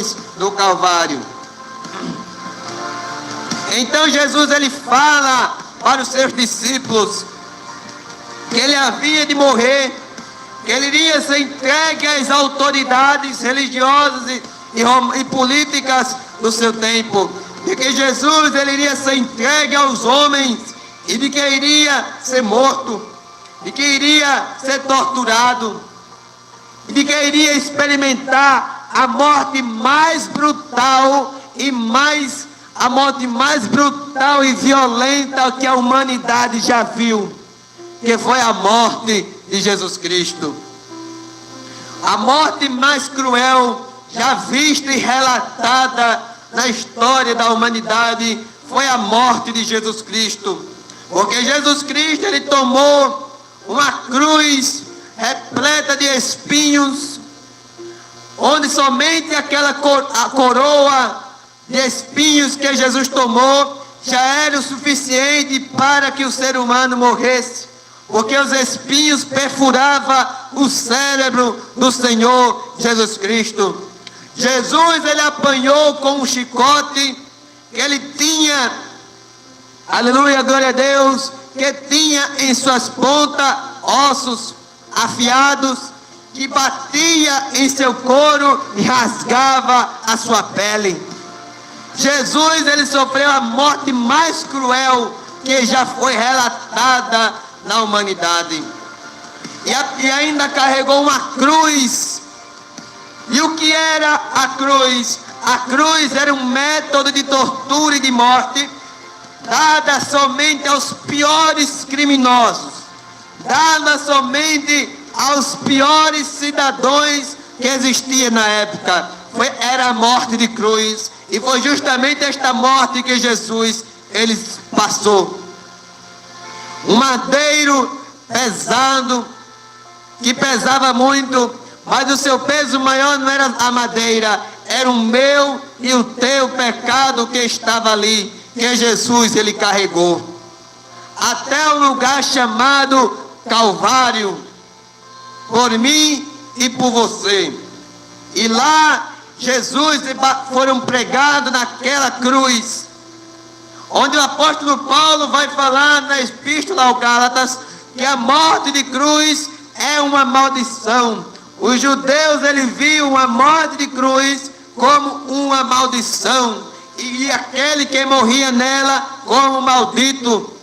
cruz do Calvário. Então Jesus ele fala para os seus discípulos que ele havia de morrer, que ele iria ser entregue às autoridades religiosas e políticas do seu tempo, de que Jesus ele iria ser entregue aos homens e de que iria ser morto, de que iria ser torturado, e de que iria experimentar a morte mais brutal e violenta que a humanidade já viu, que foi a morte de Jesus Cristo. A morte mais cruel já vista e relatada na história da humanidade foi a morte de Jesus Cristo. Porque Jesus Cristo ele tomou uma cruz repleta de espinhos, onde somente aquela coroa de espinhos que Jesus tomou já era o suficiente para que o ser humano morresse, porque os espinhos perfuravam o cérebro do Senhor Jesus Cristo. Jesus ele apanhou com um chicote que ele tinha, aleluia, glória a Deus, que tinha em suas pontas ossos afiados, que batia em seu couro e rasgava a sua pele. Jesus ele sofreu a morte mais cruel que já foi relatada na humanidade, e ainda carregou uma cruz. E o que era a cruz? A cruz era um método de tortura e de morte dada somente aos piores criminosos, dada somente aos piores cidadãos que existiam na época. Era a morte de cruz, e foi justamente esta morte que Jesus ele passou. Um madeiro pesado, que pesava muito, mas o seu peso maior não era a madeira, era o meu e o teu pecado que estava ali, que Jesus ele carregou até o lugar chamado Calvário, por mim e por você. E lá Jesus foram pregados naquela cruz, onde o apóstolo Paulo vai falar na epístola aos Gálatas que a morte de cruz é uma maldição. Os judeus ele viam a morte de cruz como uma maldição, e aquele que morria nela como maldito.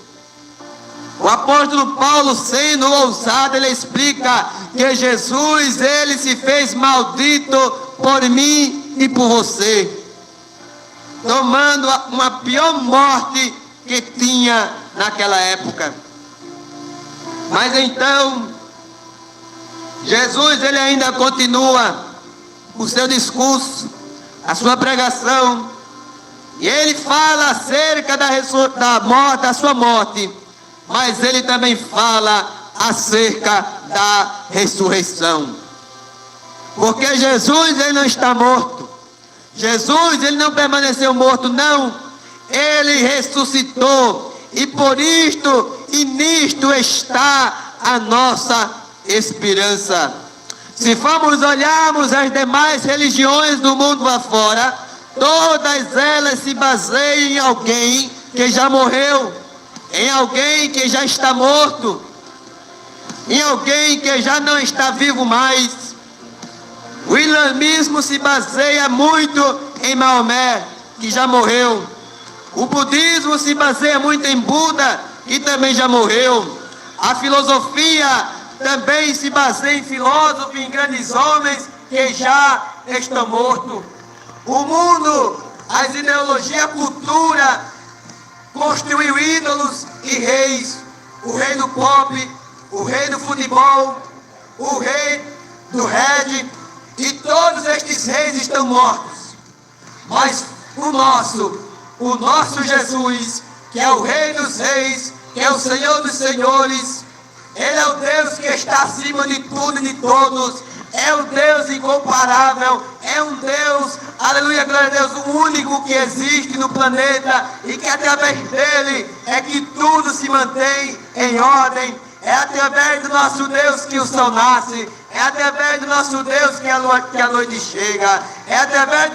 O apóstolo Paulo, sendo ousado, ele explica que Jesus ele se fez maldito por mim e por você, tomando uma pior morte que tinha naquela época. Mas então Jesus ele ainda continua o seu discurso, a sua pregação, e ele fala acerca da morte, da sua morte, mas ele também fala acerca da ressurreição. Porque Jesus ele não está morto. Jesus ele não permaneceu morto, não. Ele ressuscitou, e por isto e nisto está a nossa esperança. Se formos olharmos as demais religiões do mundo lá fora, todas elas se baseiam em alguém que já morreu, em alguém que já está morto, em alguém que já não está vivo mais. O islamismo se baseia muito em Maomé, que já morreu. O budismo se baseia muito em Buda, que também já morreu. A filosofia também se baseia em filósofos, em grandes homens que já estão mortos. O mundo, as ideologias, a cultura, construiu ídolos e reis. O rei do pop, o rei do futebol, o rei do reggae, e todos estes reis estão mortos. Mas o nosso Jesus, que é o Rei dos Reis, que é o Senhor dos Senhores, Ele é o Deus que está acima de tudo e de todos, é um Deus incomparável, é um Deus, aleluia, glória a Deus, o único que existe no planeta, e que através dele é que tudo se mantém em ordem. É através do nosso Deus que o sol nasce, é através do nosso Deus que a noite chega, é através